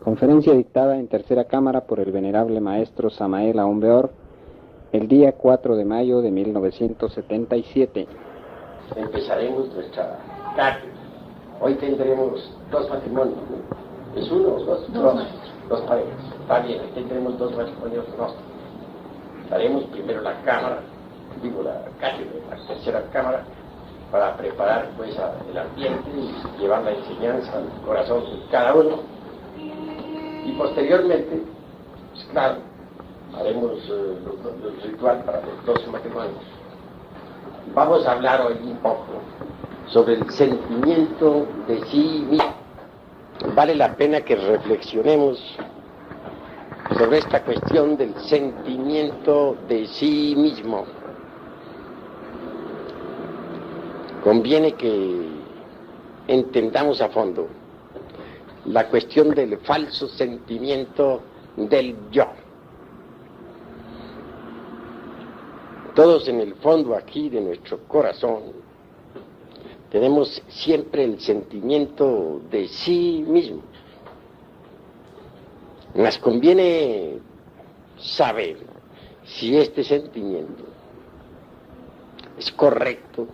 Conferencia dictada en tercera cámara por el venerable maestro Samael Aumbeor el día 4 de mayo de 1977. Empezaremos nuestra cátedra. Hoy tendremos dos matrimonios, ¿no? ¿Es uno o dos? Dos parejas. Está bien, hoy tendremos dos matrimonios gnósticos. Daremos primero la cámara, la cátedra, la tercera cámara, para preparar pues el ambiente y llevar la enseñanza al corazón de cada uno. Y posteriormente, pues claro, haremos el ritual para los dos matrimonios. Vamos a hablar hoy un poco sobre el sentimiento de sí mismo. Vale la pena que reflexionemos sobre esta cuestión del sentimiento de sí mismo. Conviene que entendamos a fondo la cuestión del falso sentimiento del yo. Todos en el fondo aquí de nuestro corazón tenemos siempre el sentimiento de sí mismo. Mas conviene saber si este sentimiento es correcto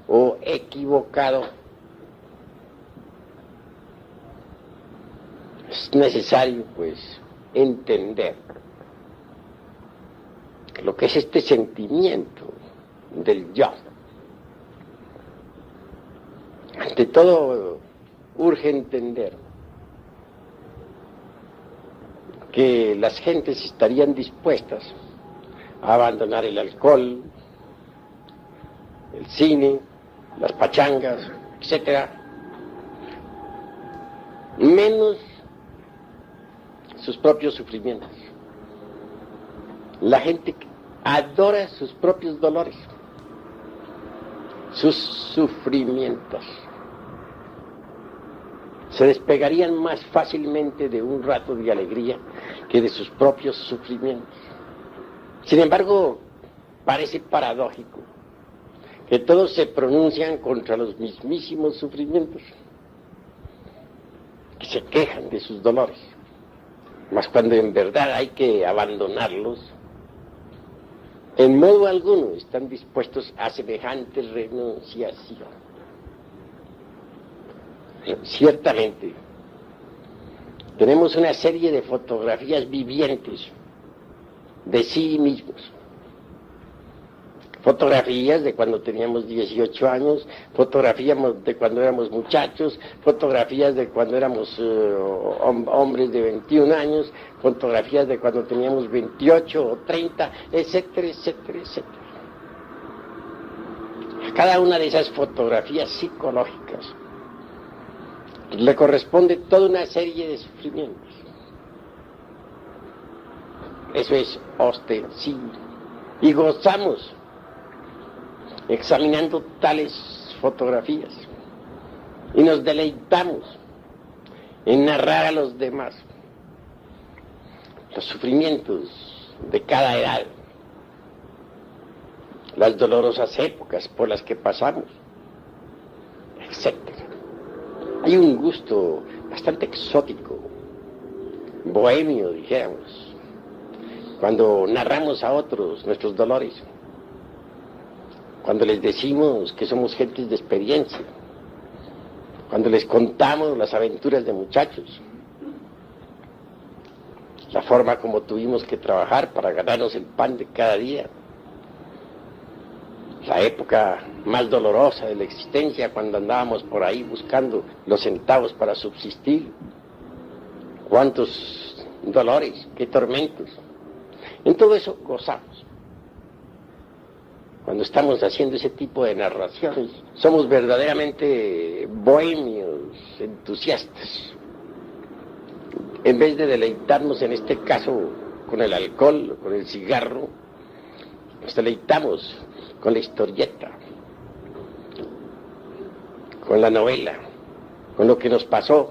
o equivocado. Es necesario, pues, entender lo que es este sentimiento del yo. Ante todo, urge entender que las gentes estarían dispuestas a abandonar el alcohol, el cine, las pachangas, etcétera, menos sus propios sufrimientos. La gente adora sus propios dolores, sus sufrimientos. Se despegarían más fácilmente de un rato de alegría que de sus propios sufrimientos. Sin embargo, parece paradójico que todos se pronuncian contra los mismísimos sufrimientos, que se quejan de sus dolores. Mas cuando en verdad hay que abandonarlos, en modo alguno están dispuestos a semejante renunciación. Ciertamente, tenemos una serie de fotografías vivientes de sí mismos. Fotografías de cuando teníamos 18 años, fotografías de cuando éramos muchachos, fotografías de cuando éramos hombres de 21 años, fotografías de cuando teníamos 28 o 30, etcétera, etcétera, etcétera. A cada una de esas fotografías psicológicas le corresponde toda una serie de sufrimientos. Eso es ostensible. Y gozamos examinando tales fotografías y nos deleitamos en narrar a los demás los sufrimientos de cada edad, las dolorosas épocas por las que pasamos, etc. Hay un gusto bastante exótico, bohemio, dijéramos, cuando narramos a otros nuestros dolores, cuando les decimos que somos gentes de experiencia, cuando les contamos las aventuras de muchachos, la forma como tuvimos que trabajar para ganarnos el pan de cada día, la época más dolorosa de la existencia cuando andábamos por ahí buscando los centavos para subsistir, cuántos dolores, qué tormentos. En todo eso gozamos. Cuando estamos haciendo ese tipo de narraciones, somos verdaderamente bohemios, entusiastas. En vez de deleitarnos, en este caso, con el alcohol, con el cigarro, nos deleitamos con la historieta, con la novela, con lo que nos pasó,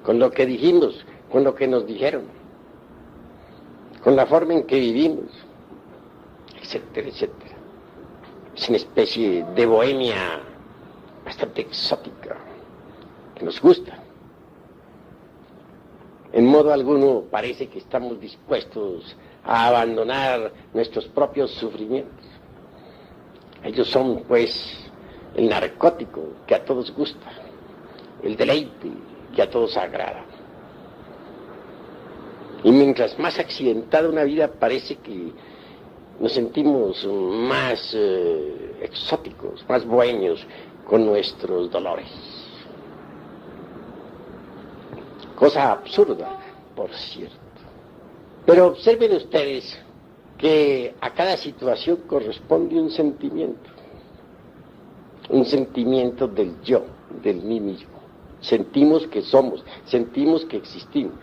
con lo que dijimos, con lo que nos dijeron, con la forma en que vivimos, etcétera, etcétera. Es una especie de bohemia bastante exótica, que nos gusta. En modo alguno parece que estamos dispuestos a abandonar nuestros propios sufrimientos. Ellos son, pues, el narcótico que a todos gusta, el deleite que a todos agrada. Y mientras más accidentada una vida, parece que nos sentimos más exóticos, más bohemios con nuestros dolores. Cosa absurda, por cierto. Pero observen ustedes que a cada situación corresponde un sentimiento del yo, del mí mismo. Sentimos que somos, sentimos que existimos.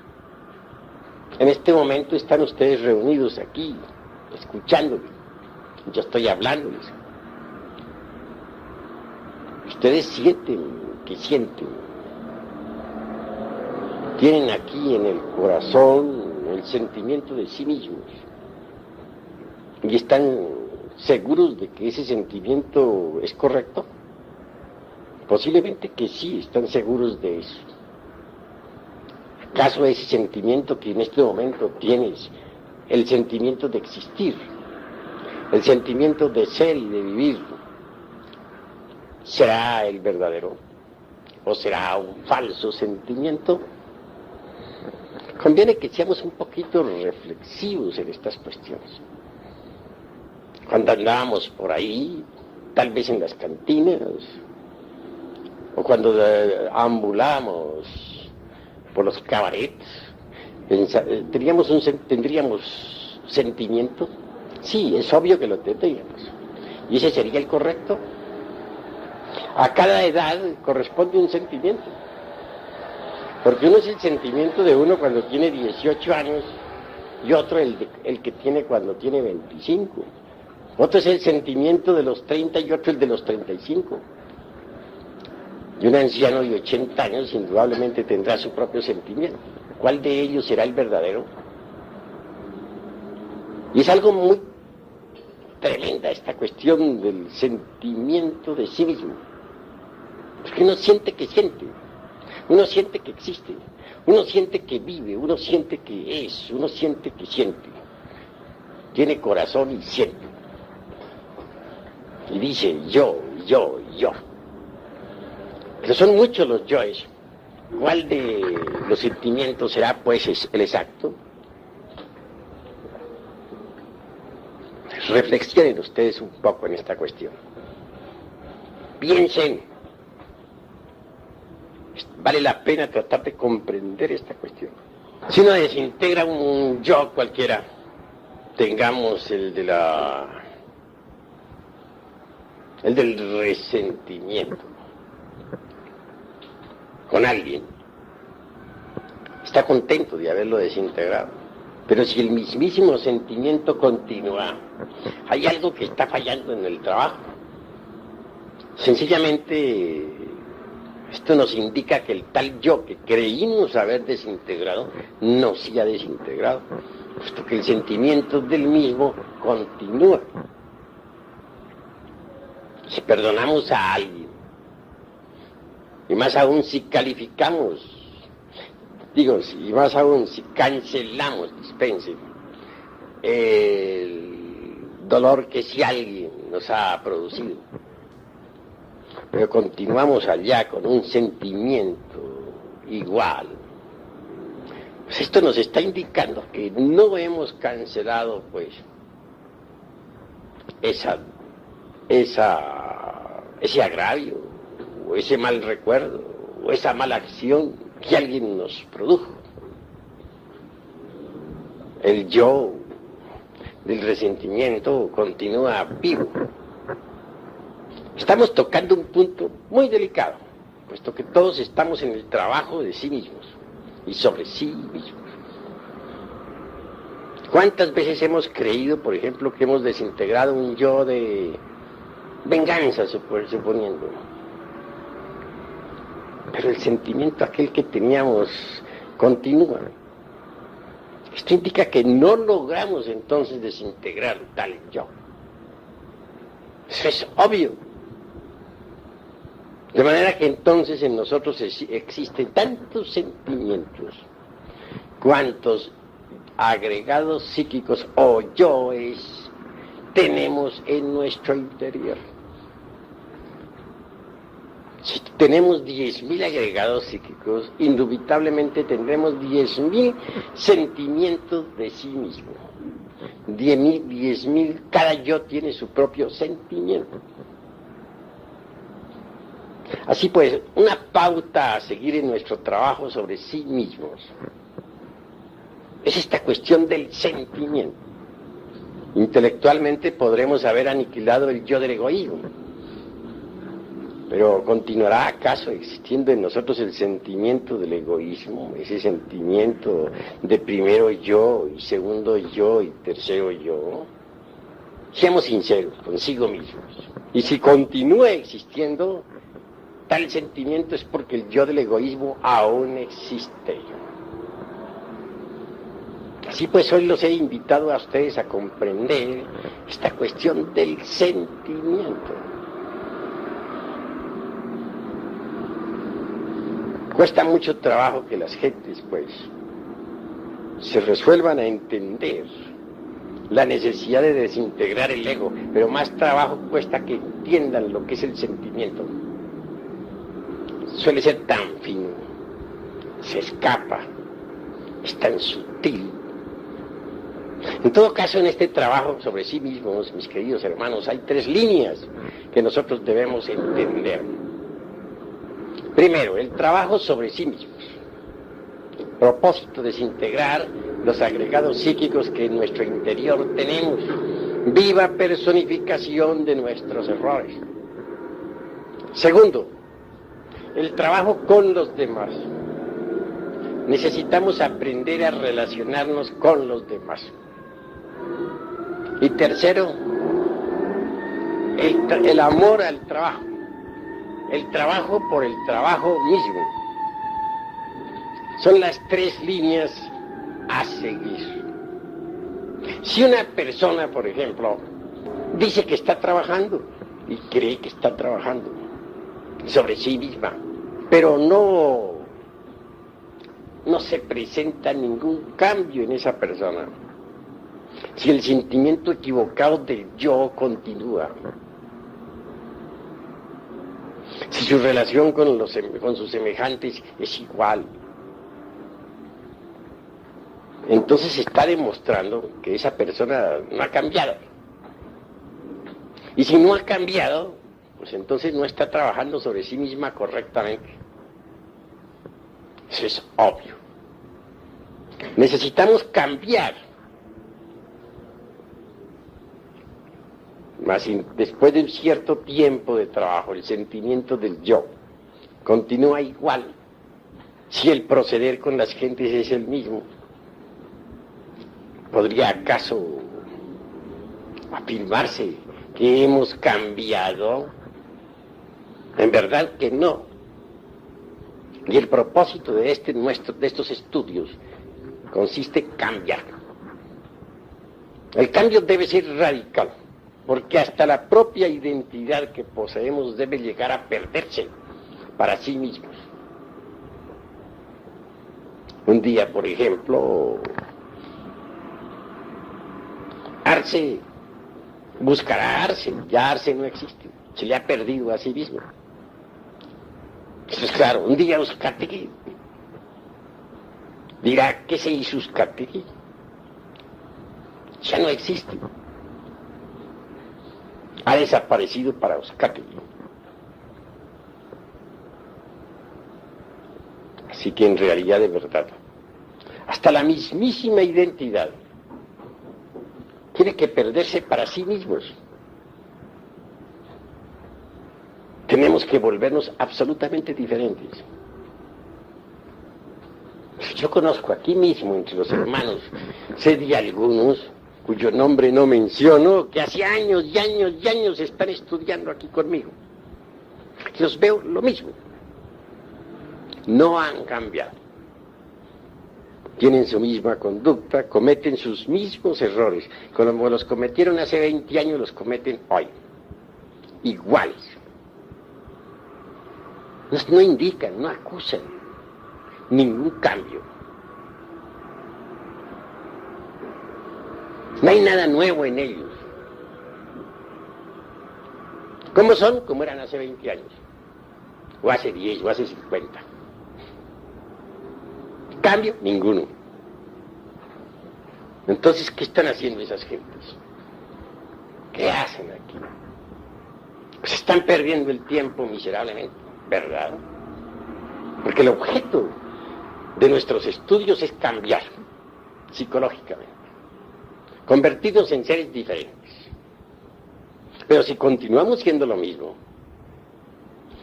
En este momento están ustedes reunidos aquí, escuchándome. Yo estoy hablándoles. Ustedes sienten que sienten. Tienen aquí en el corazón el sentimiento de sí mismos. Y están seguros de que ese sentimiento es correcto. Posiblemente que sí, están seguros de eso. ¿Acaso ese sentimiento que en este momento tienes, el sentimiento de existir, el sentimiento de ser y de vivir, será el verdadero o será un falso sentimiento? Conviene que seamos un poquito reflexivos en estas cuestiones. Cuando andábamos por ahí, tal vez en las cantinas, o cuando ambulamos por los cabarets, ¿tendríamos sentimiento? Sí, es obvio que lo tendríamos. ¿Y ese sería el correcto? A cada edad corresponde un sentimiento. Porque uno es el sentimiento de uno cuando tiene 18 años y otro el que tiene cuando tiene 25. Otro es el sentimiento de los 30 y otro el de los 35. Y un anciano de 80 años indudablemente tendrá su propio sentimiento. ¿Cuál de ellos será el verdadero? Y es algo muy tremenda esta cuestión del sentimiento de sí mismo. Porque uno siente que siente. Uno siente que existe, uno siente que vive, uno siente que es, uno siente que siente. Tiene corazón y siente. Y dice yo. Pero son muchos los yoes. ¿Cuál de los sentimientos será pues el exacto? Reflexionen ustedes un poco en esta cuestión. Piensen. Vale la pena tratar de comprender esta cuestión. Si uno desintegra un yo cualquiera, tengamos el del resentimiento con alguien, está contento de haberlo desintegrado. Pero si el mismísimo sentimiento continúa, hay algo que está fallando en el trabajo. Sencillamente, esto nos indica que el tal yo que creímos haber desintegrado, no se ha desintegrado, puesto que el sentimiento del mismo continúa. Si perdonamos a alguien, y más aún si calificamos, y más aún si cancelamos, dispensen, el dolor que si alguien nos ha producido, pero continuamos allá con un sentimiento igual, pues esto nos está indicando que no hemos cancelado pues ese agravio, o ese mal recuerdo, o esa mala acción que alguien nos produjo. El yo del resentimiento continúa vivo. Estamos tocando un punto muy delicado, puesto que todos estamos en el trabajo de sí mismos y sobre sí mismos. ¿Cuántas veces hemos creído, por ejemplo, que hemos desintegrado un yo de venganza, suponiendo? Pero el sentimiento aquel que teníamos continúa. Esto indica que no logramos entonces desintegrar tal yo. Eso es obvio. De manera que entonces en nosotros existen tantos sentimientos cuántos agregados psíquicos o yoes tenemos en nuestro interior. Si tenemos 10.000 agregados psíquicos, indubitablemente tendremos 10.000 sentimientos de sí mismo. 10.000, cada yo tiene su propio sentimiento. Así pues, una pauta a seguir en nuestro trabajo sobre sí mismos es esta cuestión del sentimiento. Intelectualmente podremos haber aniquilado el yo del egoísmo, pero ¿continuará acaso existiendo en nosotros el sentimiento del egoísmo? Ese sentimiento de primero yo, y segundo yo, y tercero yo. Seamos sinceros consigo mismos. Y si continúa existiendo tal sentimiento es porque el yo del egoísmo aún existe. Así pues, hoy los he invitado a ustedes a comprender esta cuestión del sentimiento. Cuesta mucho trabajo que las gentes, pues, se resuelvan a entender la necesidad de desintegrar el ego, pero más trabajo cuesta que entiendan lo que es el sentimiento. Suele ser tan fino, se escapa, es tan sutil. En todo caso, en este trabajo sobre sí mismos, mis queridos hermanos, hay 3 líneas que nosotros debemos entender. Primero, el trabajo sobre sí mismos. Propósito, desintegrar los agregados psíquicos que en nuestro interior tenemos. Viva personificación de nuestros errores. Segundo, el trabajo con los demás. Necesitamos aprender a relacionarnos con los demás. Y tercero, el amor al trabajo. El trabajo por el trabajo mismo. Son las 3 líneas a seguir. Si una persona, por ejemplo, dice que está trabajando y cree que está trabajando sobre sí misma, pero no se presenta ningún cambio en esa persona, si el sentimiento equivocado del yo continúa, si su relación con sus semejantes es igual, entonces está demostrando que esa persona no ha cambiado. Y si no ha cambiado, pues entonces no está trabajando sobre sí misma correctamente. Eso es obvio. Necesitamos cambiar. Mas después de un cierto tiempo de trabajo, el sentimiento del yo continúa igual. Si el proceder con las gentes es el mismo, ¿podría acaso afirmarse que hemos cambiado? En verdad que no. Y el propósito de estos estudios consiste en cambiar. El cambio debe ser radical, porque hasta la propia identidad que poseemos debe llegar a perderse para sí mismos. Un día, por ejemplo, Arce buscará a Arce, ya Arce no existe, se le ha perdido a sí mismo. Eso es claro. Un día Uzcategui dirá, ¿qué se hizo Uzcategui? Ya no existe. Ha desaparecido para Uzcategui. Así que en realidad, de verdad, hasta la mismísima identidad tiene que perderse para sí mismos. Tenemos que volvernos absolutamente diferentes. Yo conozco aquí mismo, entre los hermanos, sé de algunos cuyo nombre no menciono, que hace años y años y años están estudiando aquí conmigo. Los veo lo mismo. No han cambiado. Tienen su misma conducta, cometen sus mismos errores. Como los cometieron hace 20 años, los cometen hoy. Iguales. No indican, no acusan ningún cambio. No hay nada nuevo en ellos. ¿Cómo son? Como eran hace 20 años, o hace 10, o hace 50. Cambio, ninguno. Entonces, ¿qué están haciendo esas gentes? ¿Qué hacen aquí? Pues están perdiendo el tiempo miserablemente, ¿verdad? Porque el objeto de nuestros estudios es cambiar psicológicamente, convertirnos en seres diferentes. Pero si continuamos siendo lo mismo,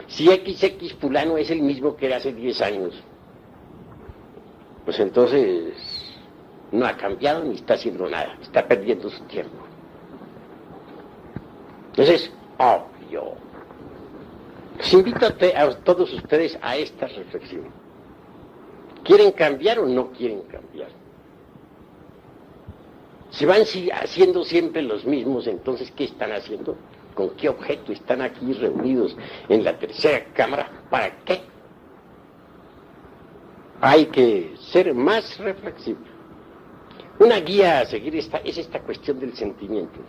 si XX fulano es el mismo que era hace 10 años, pues entonces no ha cambiado ni está haciendo nada, está perdiendo su tiempo. Entonces es obvio. Les invito a todos ustedes a esta reflexión. ¿Quieren cambiar o no quieren cambiar? Si van haciendo siempre los mismos, entonces, ¿qué están haciendo? ¿Con qué objeto están aquí reunidos en la tercera cámara? ¿Para qué? Hay que ser más reflexivo. Una guía a seguir es esta cuestión del sentimiento,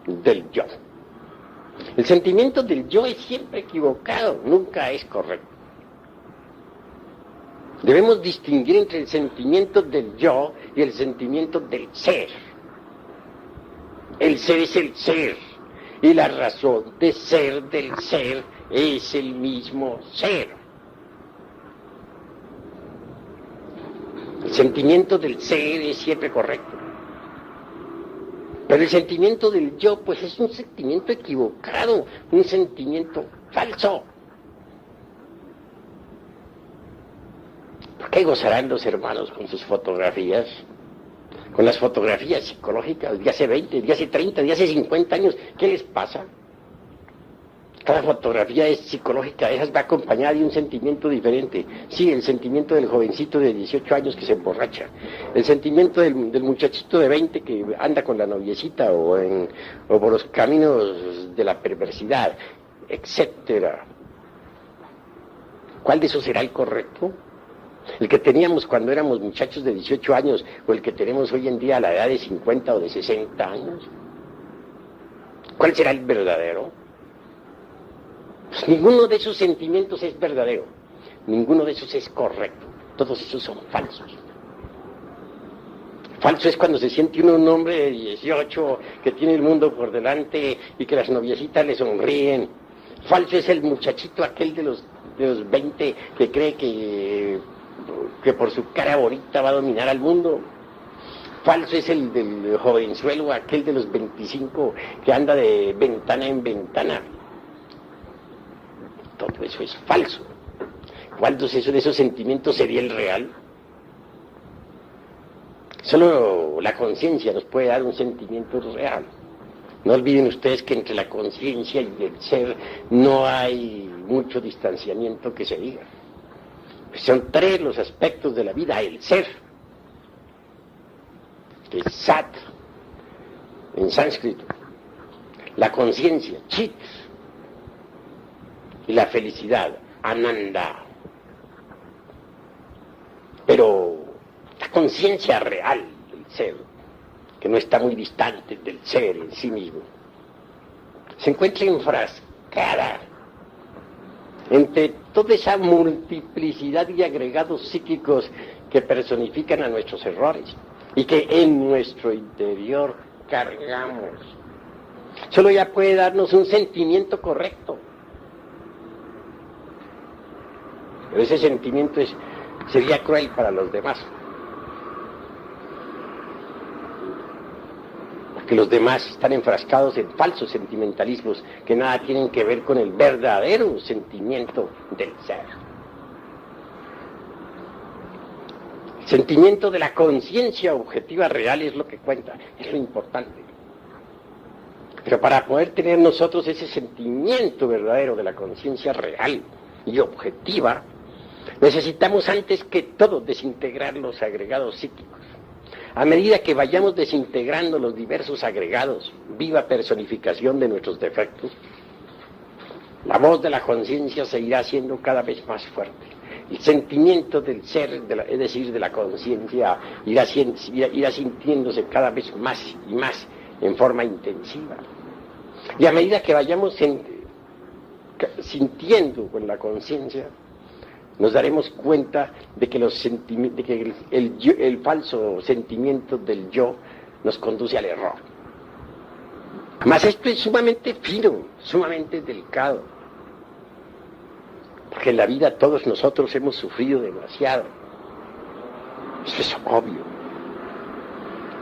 del yo. El sentimiento del yo es siempre equivocado, nunca es correcto. Debemos distinguir entre el sentimiento del yo y el sentimiento del ser. El ser es el ser, y la razón de ser del ser es el mismo ser. El sentimiento del ser es siempre correcto. Pero el sentimiento del yo, pues es un sentimiento equivocado, un sentimiento falso. ¿Por qué gozarán los hermanos con sus fotografías? Con las fotografías psicológicas de hace 20, de hace 30, de hace 50 años. ¿Qué les pasa? Cada fotografía es psicológica, esa va acompañada de un sentimiento diferente. Sí, el sentimiento del jovencito de 18 años que se emborracha. El sentimiento del muchachito de 20 que anda con la noviecita o por los caminos de la perversidad, etcétera. ¿Cuál de esos será el correcto? ¿El que teníamos cuando éramos muchachos de 18 años o el que tenemos hoy en día a la edad de 50 o de 60 años? ¿Cuál será el verdadero? Pues ninguno de esos sentimientos es verdadero, ninguno de esos es correcto, todos esos son falsos. Falso es cuando se siente uno un hombre de 18 que tiene el mundo por delante y que las noviecitas le sonríen. Falso es el muchachito aquel de los 20 que cree que por su cara bonita va a dominar al mundo. Falso es el del jovenzuelo aquel de los 25 que anda de ventana en ventana. Todo eso es falso. ¿Cuál de esos sentimientos sería el real? Solo la conciencia nos puede dar un sentimiento real. No olviden ustedes que entre la conciencia y el ser no hay mucho distanciamiento que se diga. Son tres los aspectos de la vida: el ser, que es sat en sánscrito, la conciencia, chit, y la felicidad, ananda. Pero la conciencia real del ser, que no está muy distante del ser en sí mismo, se encuentra enfrascada entre toda esa multiplicidad de agregados psíquicos que personifican a nuestros errores y que en nuestro interior cargamos. Solo ella puede darnos un sentimiento correcto. Pero ese sentimiento sería cruel para los demás. Porque los demás están enfrascados en falsos sentimentalismos que nada tienen que ver con el verdadero sentimiento del ser. El sentimiento de la conciencia objetiva real es lo que cuenta, es lo importante. Pero para poder tener nosotros ese sentimiento verdadero de la conciencia real y objetiva, necesitamos antes que todo desintegrar los agregados psíquicos. A medida que vayamos desintegrando los diversos agregados, viva personificación de nuestros defectos, la voz de la conciencia se irá haciendo cada vez más fuerte, El sentimiento del ser, es decir, de la conciencia, irá sintiéndose cada vez más y más en forma intensiva. Y a medida que vayamos sintiendo con la conciencia, nos daremos cuenta de que, el falso sentimiento del yo nos conduce al error. Mas esto es sumamente fino, sumamente delicado, porque en la vida todos nosotros hemos sufrido demasiado. Eso es obvio.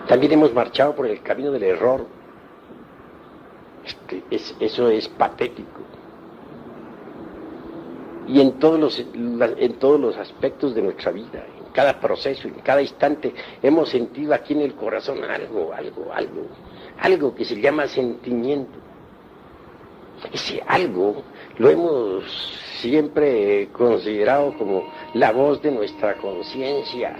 También hemos marchado por el camino del error. Eso es patético. Y en todos los aspectos de nuestra vida, en cada proceso, en cada instante, hemos sentido aquí en el corazón algo que se llama sentimiento. Ese algo lo hemos siempre considerado como la voz de nuestra conciencia.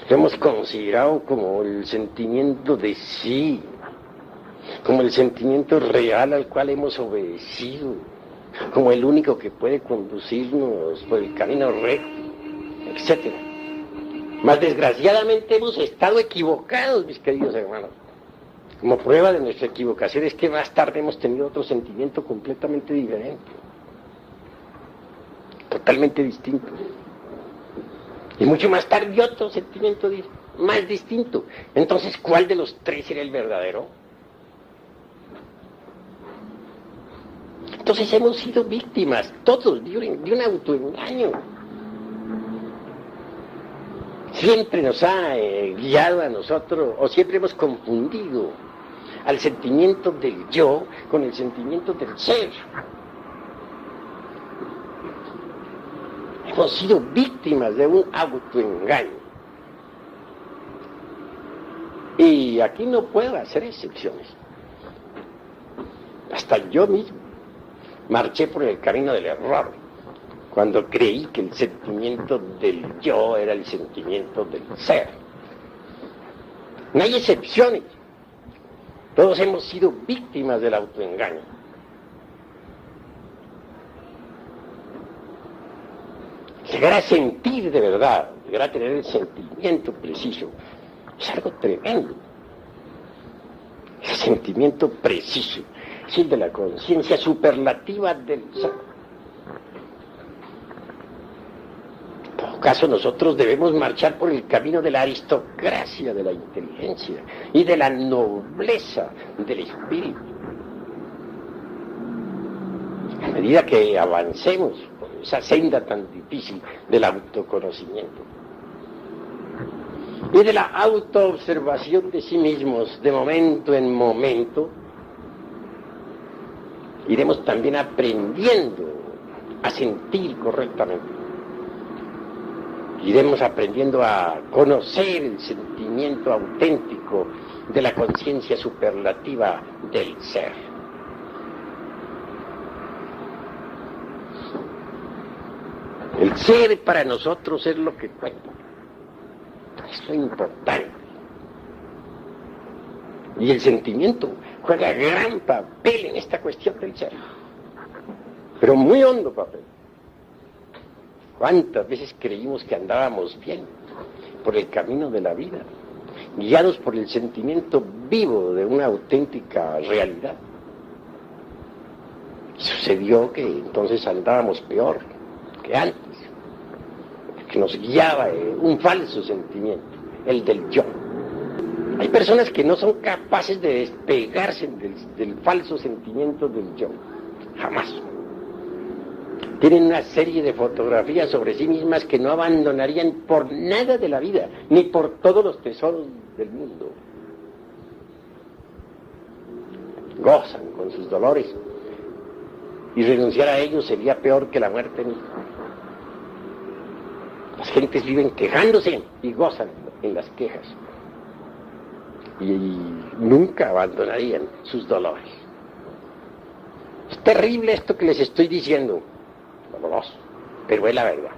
Lo hemos considerado como el sentimiento de sí, como el sentimiento real al cual hemos obedecido, como el único que puede conducirnos por el camino recto, etc. Mas desgraciadamente hemos estado equivocados, mis queridos hermanos. Como prueba de nuestra equivocación es que más tarde hemos tenido otro sentimiento completamente diferente, totalmente distinto. Y mucho más tarde otro sentimiento más distinto. Entonces, ¿cuál de los tres era el verdadero? Entonces hemos sido víctimas, todos, de un autoengaño. Siempre nos ha guiado a nosotros, o siempre hemos confundido al sentimiento del yo con el sentimiento del ser. Hemos sido víctimas de un autoengaño. Y aquí no puedo hacer excepciones. Hasta yo mismo marché por el camino del error cuando creí que el sentimiento del yo era el sentimiento del ser. No hay excepciones. Todos hemos sido víctimas del autoengaño. Llegar a sentir de verdad, llegar a tener el sentimiento preciso, es algo tremendo. El sentimiento preciso es el de la conciencia superlativa del ser. En todo caso, nosotros debemos marchar por el camino de la aristocracia de la inteligencia y de la nobleza del espíritu. A medida que avancemos por esa senda tan difícil del autoconocimiento y de la autoobservación de sí mismos de momento en momento, iremos también aprendiendo a sentir correctamente. Iremos aprendiendo a conocer el sentimiento auténtico de la conciencia superlativa del ser. El ser para nosotros es lo que cuenta. Es lo importante. Y el sentimiento juega gran papel en esta cuestión del ser. Pero muy hondo papel. ¿Cuántas veces creímos que andábamos bien por el camino de la vida, guiados por el sentimiento vivo de una auténtica realidad? Y sucedió que entonces andábamos peor que antes, que nos guiaba un falso sentimiento, el del yo. Hay personas que no son capaces de despegarse del falso sentimiento del yo, jamás. Tienen una serie de fotografías sobre sí mismas que no abandonarían por nada de la vida, ni por todos los tesoros del mundo. Gozan con sus dolores, y renunciar a ellos sería peor que la muerte misma. Las gentes viven quejándose y gozan en las quejas. Y nunca abandonarían sus dolores. Es terrible esto que les estoy diciendo, doloroso, pero es la verdad.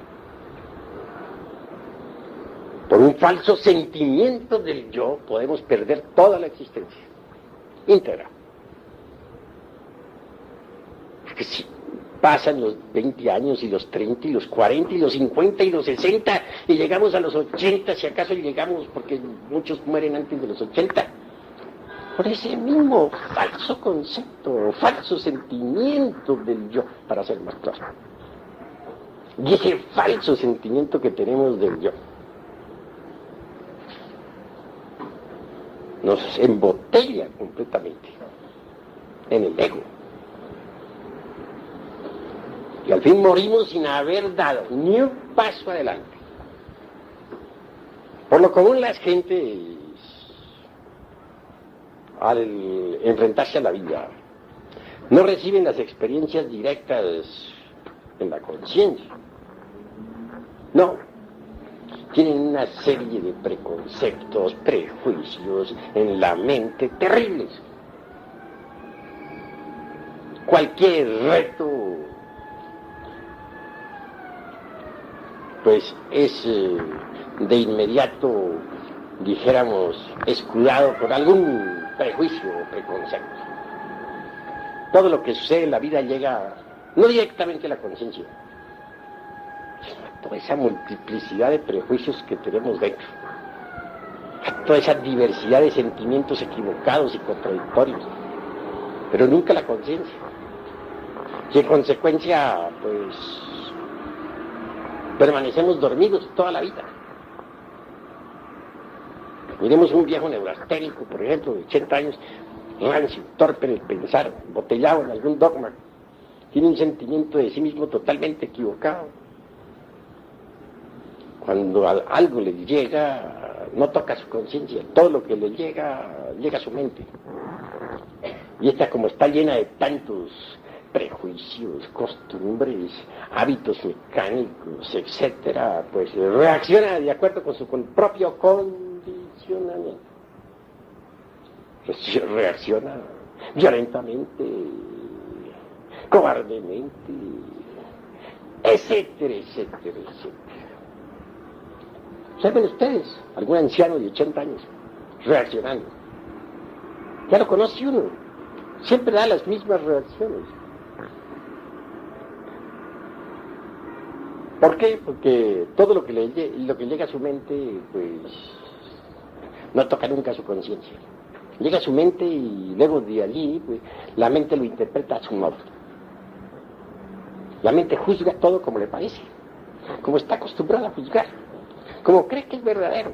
Por un falso sentimiento del yo podemos perder toda la existencia íntegra. Porque si Pasan los 20 años y los 30 y los 40 y los 50 y los 60 y llegamos a los 80, si acaso llegamos, porque muchos mueren antes de los 80. Por ese mismo falso concepto, falso sentimiento del yo, para ser más claro. Y ese falso sentimiento que tenemos del yo nos embotella completamente en el ego. Y al fin morimos sin haber dado ni un paso adelante. Por lo común las gentes, al enfrentarse a la vida, no reciben las experiencias directas en la conciencia. No. Tienen una serie de preconceptos, prejuicios en la mente terribles. Cualquier reto pues es de inmediato, dijéramos, escudado por algún prejuicio o preconcepto. Todo lo que sucede en la vida llega no directamente a la conciencia, sino a toda esa multiplicidad de prejuicios que tenemos dentro, a toda esa diversidad de sentimientos equivocados y contradictorios, pero nunca la conciencia. Y en consecuencia, pues, permanecemos dormidos toda la vida. Miremos un viejo neurasténico, por ejemplo, de 80 años, rancio, torpe en el pensar, botellado en algún dogma, tiene un sentimiento de sí mismo totalmente equivocado. Cuando algo le llega, no toca su conciencia, todo lo que le llega, llega a su mente. Y esta, como está llena de tantos prejuicios, costumbres, hábitos mecánicos, etcétera, pues reacciona de acuerdo con su propio condicionamiento. Reacciona violentamente, cobardemente, etcétera, etcétera, etcétera. ¿Saben ustedes? Algún anciano de 80 años reaccionando. Ya lo conoce uno. Siempre da las mismas reacciones. ¿Por qué? Porque todo lo que llega a su mente, pues, no toca nunca su conciencia. Llega a su mente y luego de allí, pues, la mente lo interpreta a su modo. La mente juzga todo como le parece, como está acostumbrada a juzgar, como cree que es verdadero.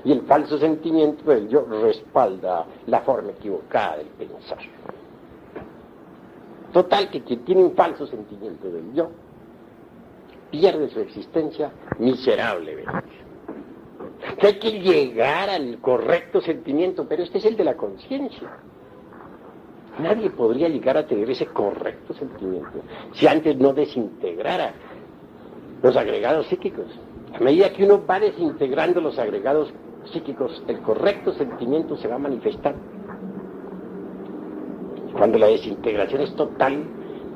Y el falso sentimiento del yo respalda la forma equivocada del pensar. Total, que quien tiene un falso sentimiento del yo pierde su existencia miserablemente. Que hay que llegar al correcto sentimiento, pero este es el de la conciencia. Nadie podría llegar a tener ese correcto sentimiento si antes no desintegrara los agregados psíquicos. A medida que uno va desintegrando los agregados psíquicos, el correcto sentimiento se va a manifestar. Cuando la desintegración es total,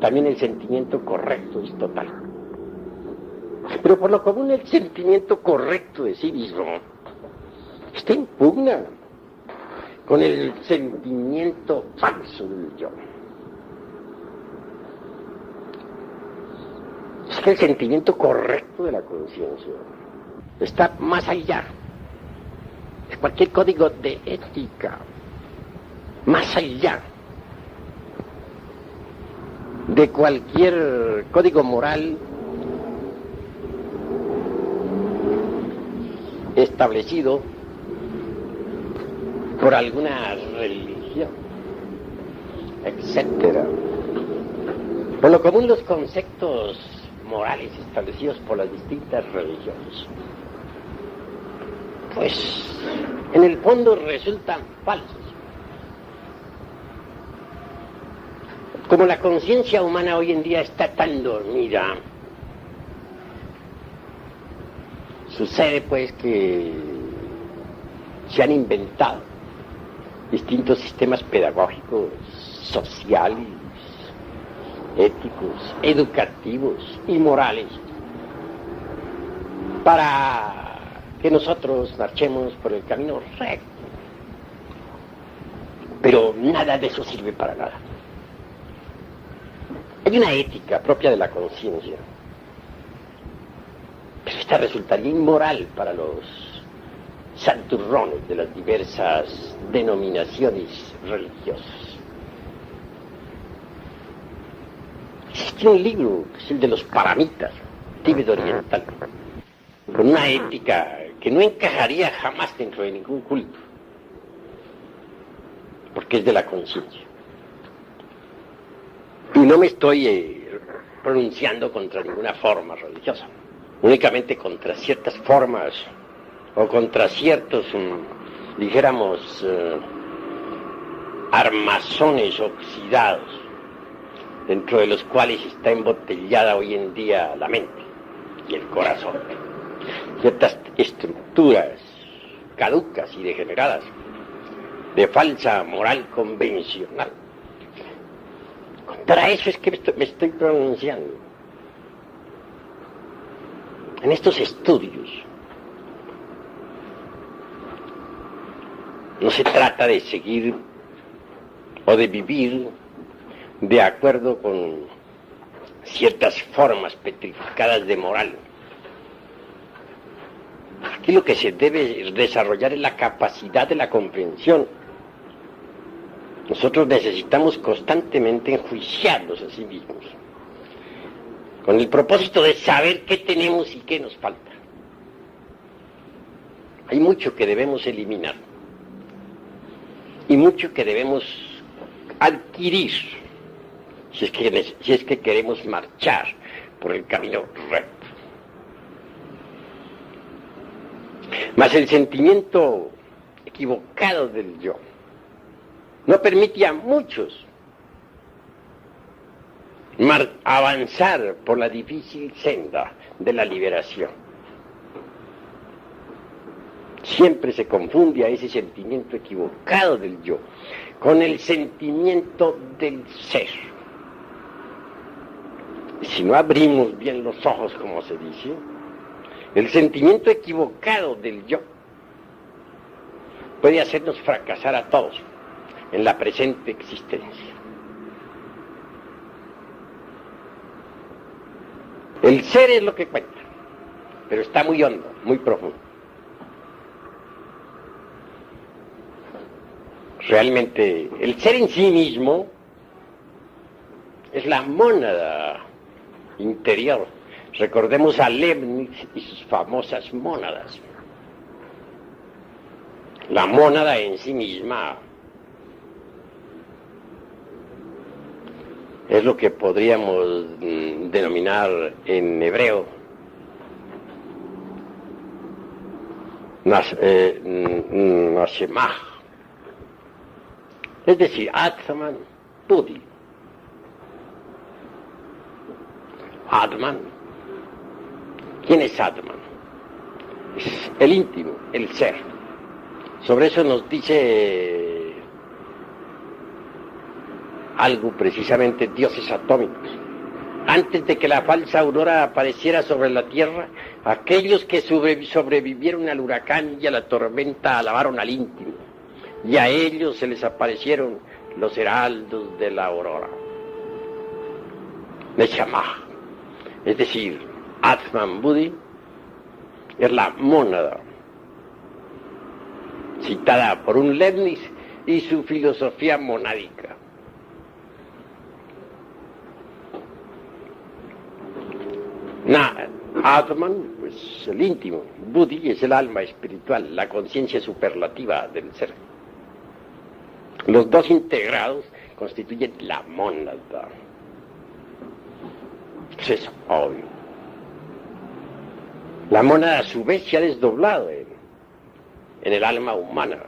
también el sentimiento correcto es total. Pero por lo común el sentimiento correcto de sí mismo está en pugna con el sentimiento falso del yo. Es que el sentimiento correcto de la conciencia está más allá de cualquier código de ética, más allá de cualquier código moral establecido por alguna religión, etcétera. Por lo común los conceptos morales establecidos por las distintas religiones, pues en el fondo resultan falsos. Como la conciencia humana hoy en día está tan dormida, sucede pues que se han inventado distintos sistemas pedagógicos, sociales, éticos, educativos y morales para que nosotros marchemos por el camino recto. Pero nada de eso sirve para nada. Hay una ética propia de la conciencia, pero esta resultaría inmoral para los santurrones de las diversas denominaciones religiosas. Existe un libro, que es el de los paramitas, Tíbet oriental, con una ética que no encajaría jamás dentro de ningún culto, porque es de la conciencia. Y no me estoy pronunciando contra ninguna forma religiosa, únicamente contra ciertas formas o contra ciertos, dijéramos, armazones oxidados, dentro de los cuales está embotellada hoy en día la mente y el corazón. Ciertas estructuras caducas y degeneradas de falsa moral convencional. Contra eso es que me estoy pronunciando. En estos estudios no se trata de seguir o de vivir de acuerdo con ciertas formas petrificadas de moral. Aquí lo que se debe desarrollar es la capacidad de la comprensión. Nosotros necesitamos constantemente enjuiciarnos a sí mismos, con el propósito de saber qué tenemos y qué nos falta. Hay mucho que debemos eliminar y mucho que debemos adquirir si es que queremos marchar por el camino recto. Mas el sentimiento equivocado del yo no permite a muchos avanzar por la difícil senda de la liberación. Siempre se confunde a ese sentimiento equivocado del yo con el sentimiento del ser. Si no abrimos bien los ojos, como se dice, el sentimiento equivocado del yo puede hacernos fracasar a todos en la presente existencia. El ser es lo que cuenta, pero está muy hondo, muy profundo. Realmente, el ser en sí mismo es la mónada interior. Recordemos a Leibniz y sus famosas mónadas. La mónada en sí misma es lo que podríamos denominar en hebreo Nashemah, es decir, Atman Budi. Atman. ¿Quién es Atman? Es el íntimo, el ser. Sobre eso nos dice algo precisamente dioses atómicos. Antes de que la falsa aurora apareciera sobre la tierra, aquellos que sobrevivieron al huracán y a la tormenta alabaron al íntimo, y a ellos se les aparecieron los heraldos de la aurora. Neshama, es decir, Atman Budi es la mónada, citada por un Leibniz y su filosofía monádica. Atman, pues el íntimo, Budi es el alma espiritual, la conciencia superlativa del ser. Los dos integrados constituyen la mónada. Eso es obvio. La mónada a su vez se ha desdoblado en el alma humana,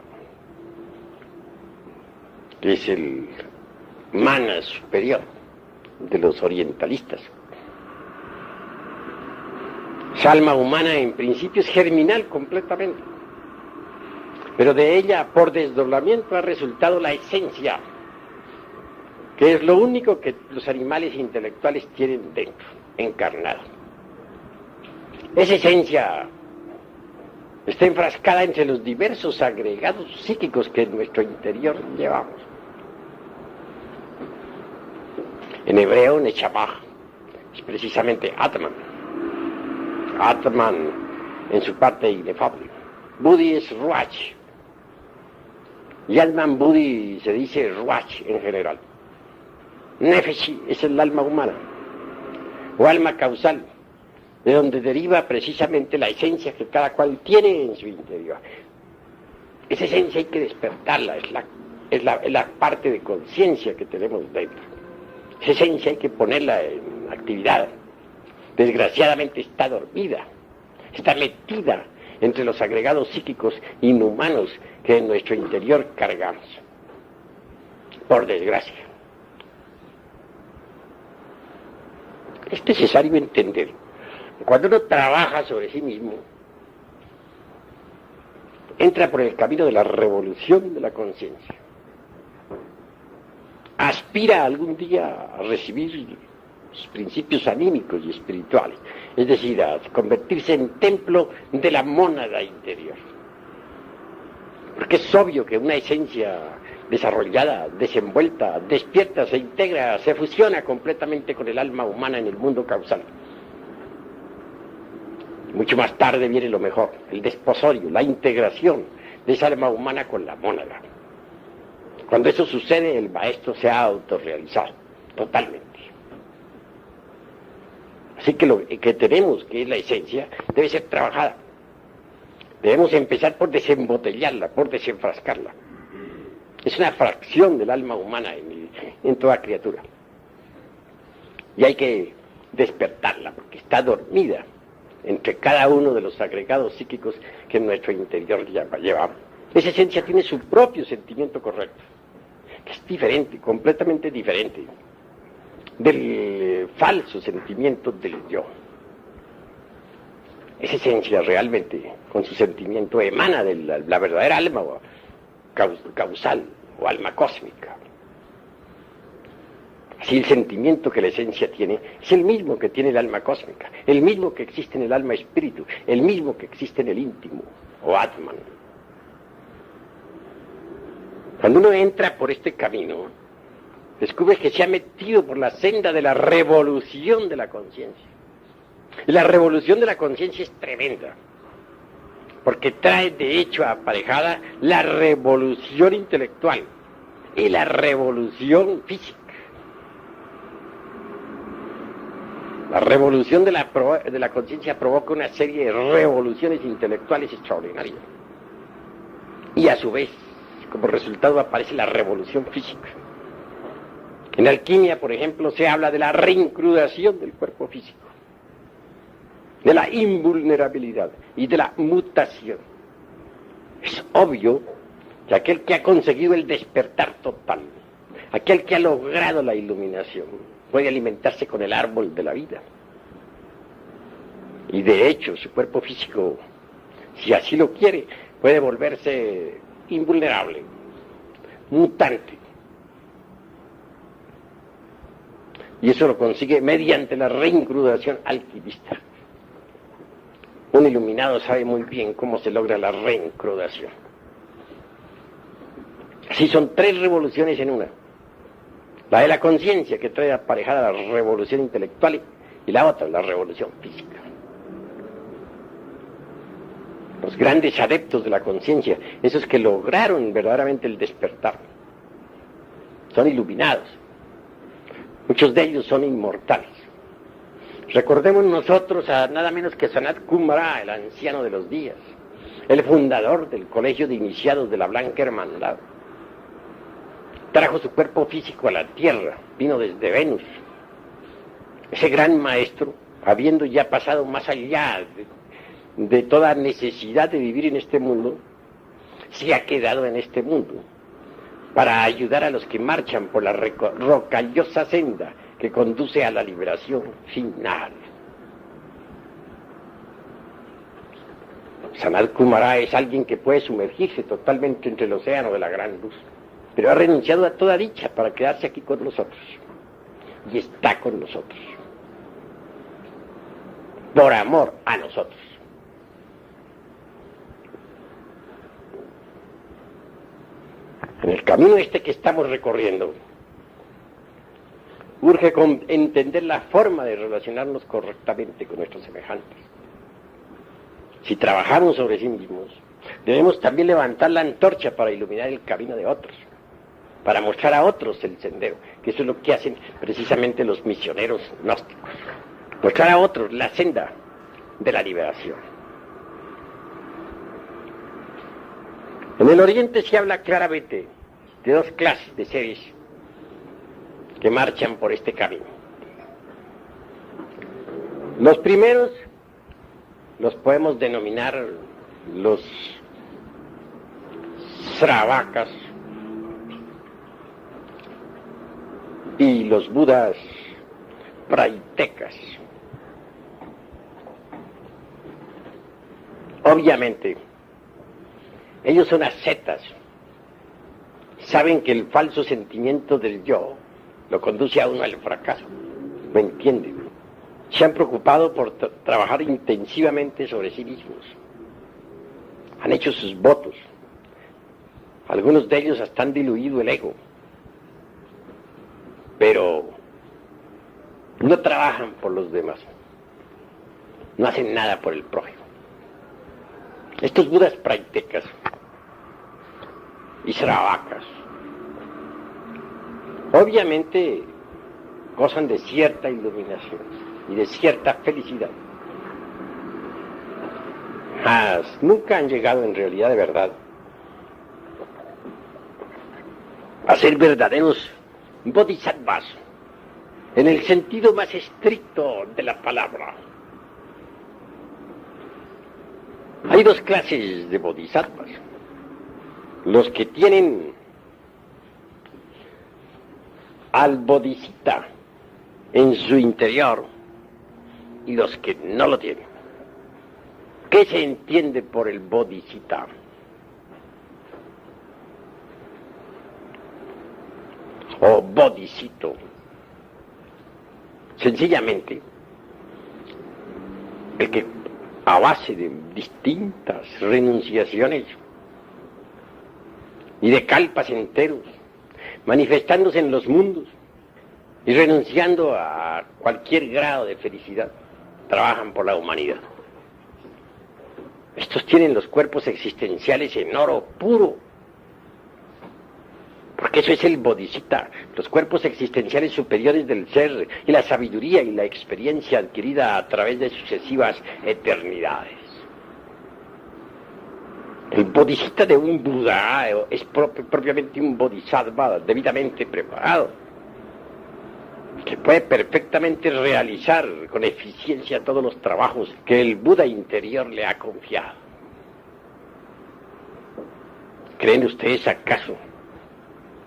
que es el mana superior de los orientalistas. Esa alma humana en principio es germinal completamente, pero de ella por desdoblamiento ha resultado la esencia, que es lo único que los animales intelectuales tienen dentro, encarnado. Esa esencia está enfrascada entre los diversos agregados psíquicos que en nuestro interior llevamos. En En hebreo, Neshama es precisamente Atman. Atman en su parte inefable. Budi es Ruach. Y Atman Budi se dice Ruach en general. Nefeshi es el alma humana, o alma causal, de donde deriva precisamente la esencia que cada cual tiene en su interior. Esa esencia hay que despertarla, es la parte de conciencia que tenemos dentro. Esa esencia hay que ponerla en actividad. Desgraciadamente está dormida, está metida entre los agregados psíquicos inhumanos que en nuestro interior cargamos. Por desgracia. Es necesario entender que cuando uno trabaja sobre sí mismo, entra por el camino de la revolución de la conciencia. Aspira algún día a recibir sus principios anímicos y espirituales, es decir, a convertirse en templo de la mónada interior. Porque es obvio que una esencia desarrollada, desenvuelta, despierta, se integra, se fusiona completamente con el alma humana en el mundo causal. Mucho más tarde viene lo mejor, el desposorio, la integración de esa alma humana con la mónada. Cuando eso sucede, el maestro se ha autorrealizado totalmente. Así que lo que tenemos, que es la esencia, debe ser trabajada. Debemos empezar por desembotellarla, por desenfrascarla. Es una fracción del alma humana en toda criatura. Y hay que despertarla, porque está dormida entre cada uno de los agregados psíquicos que en nuestro interior llevamos. Esa esencia tiene su propio sentimiento correcto, que es diferente, completamente diferente del falso sentimiento del yo. Esa esencia realmente, con su sentimiento, emana de la verdadera alma causal o alma cósmica. Así el sentimiento que la esencia tiene es el mismo que tiene el alma cósmica, el mismo que existe en el alma espíritu, el mismo que existe en el íntimo o Atman. Cuando uno entra por este camino, descubre que se ha metido por la senda de la revolución de la conciencia. Y la revolución de la conciencia es tremenda, porque trae de hecho aparejada la revolución intelectual y la revolución física. La revolución de la conciencia provoca una serie de revoluciones intelectuales extraordinarias. Y a su vez, como resultado, aparece la revolución física. En alquimia, por ejemplo, se habla de la reincrudación del cuerpo físico, de la invulnerabilidad y de la mutación. Es obvio que aquel que ha conseguido el despertar total, aquel que ha logrado la iluminación, puede alimentarse con el árbol de la vida. Y de hecho, su cuerpo físico, si así lo quiere, puede volverse invulnerable, mutante. Y eso lo consigue mediante la reincrudación alquimista. Un iluminado sabe muy bien cómo se logra la reincrudación. Así son tres revoluciones en una. La de la conciencia, que trae aparejada la revolución intelectual, y la otra, la revolución física. Los grandes adeptos de la conciencia, esos que lograron verdaderamente el despertar, son iluminados. Muchos de ellos son inmortales. Recordemos nosotros a nada menos que Sanat Kumara, el anciano de los días, el fundador del colegio de iniciados de la Blanca Hermandad. Trajo su cuerpo físico a la tierra, vino desde Venus. Ese gran maestro, habiendo ya pasado más allá de toda necesidad de vivir en este mundo, se ha quedado en este mundo para ayudar a los que marchan por la rocallosa senda que conduce a la liberación final. Sanat Kumara es alguien que puede sumergirse totalmente entre el océano de la gran luz, pero ha renunciado a toda dicha para quedarse aquí con nosotros, y está con nosotros, por amor a nosotros. En el camino este que estamos recorriendo, urge entender la forma de relacionarnos correctamente con nuestros semejantes. Si trabajamos sobre sí mismos, debemos también levantar la antorcha para iluminar el camino de otros, para mostrar a otros el sendero, que eso es lo que hacen precisamente los misioneros gnósticos. Mostrar a otros la senda de la liberación. En el Oriente se habla claramente de dos clases de seres que marchan por este camino. Los primeros los podemos denominar los Sravakas y los Budas Praitekas. Obviamente, ellos son ascetas, saben que el falso sentimiento del yo lo conduce a uno al fracaso, lo entienden. Se han preocupado por trabajar intensivamente sobre sí mismos. Han hecho sus votos. Algunos de ellos hasta han diluido el ego. Pero no trabajan por los demás. No hacen nada por el prójimo. Estos budas praitekas y sravakas obviamente gozan de cierta iluminación y de cierta felicidad. Mas nunca han llegado en realidad de verdad a ser verdaderos bodhisattvas en el sentido más estricto de la palabra. Hay dos clases de bodhisattvas: los que tienen al bodhisattva en su interior y los que no lo tienen. ¿Qué se entiende por el bodhisattva? O bodhisattva. Sencillamente, el que a base de distintas renunciaciones y de kalpas enteros, manifestándose en los mundos y renunciando a cualquier grado de felicidad, trabajan por la humanidad. Estos tienen los cuerpos existenciales en oro puro, porque eso es el bodhisattva, los cuerpos existenciales superiores del ser y la sabiduría y la experiencia adquirida a través de sucesivas eternidades. El bodhisattva de un Buda es propiamente un bodhisattva debidamente preparado, que puede perfectamente realizar con eficiencia todos los trabajos que el Buda interior le ha confiado. ¿Creen ustedes acaso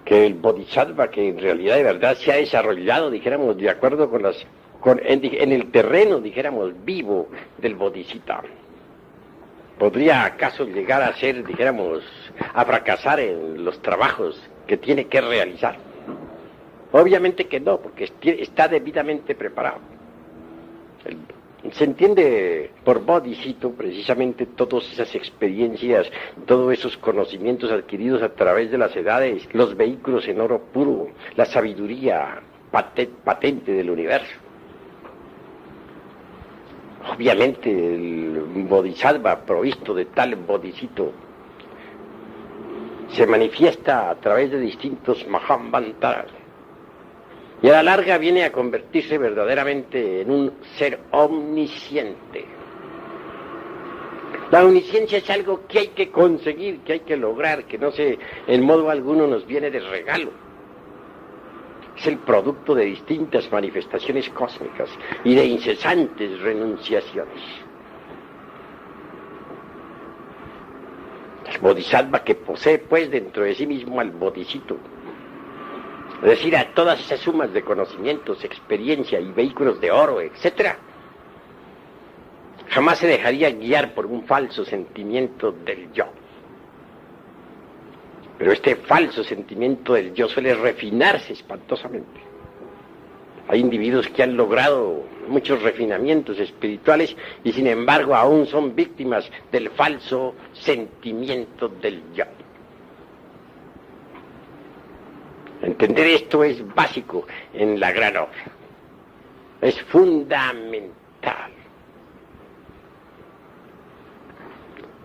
que el bodhisattva, que en realidad de verdad se ha desarrollado, dijéramos, de acuerdo con en el terreno, dijéramos, vivo del bodhisattva, podría acaso llegar a ser, dijéramos, a fracasar en los trabajos que tiene que realizar? Obviamente que no, porque está debidamente preparado. Se entiende por bodhisattva precisamente todas esas experiencias, todos esos conocimientos adquiridos a través de las edades, los vehículos en oro puro, la sabiduría patente del universo. Obviamente el bodhisattva provisto de tal bodhisattva se manifiesta a través de distintos mahammantaras y a la larga viene a convertirse verdaderamente en un ser omnisciente. La omnisciencia es algo que hay que conseguir, que hay que lograr, que no sé, en modo alguno nos viene de regalo. Es el producto de distintas manifestaciones cósmicas y de incesantes renunciaciones. El bodhisattva que posee pues dentro de sí mismo al bodhisattva, es decir, a todas esas sumas de conocimientos, experiencia y vehículos de oro, etc., jamás se dejaría guiar por un falso sentimiento del yo. Pero este falso sentimiento del yo suele refinarse espantosamente. Hay individuos que han logrado muchos refinamientos espirituales y sin embargo aún son víctimas del falso sentimiento del yo. Entender esto es básico en la gran obra. Es fundamental.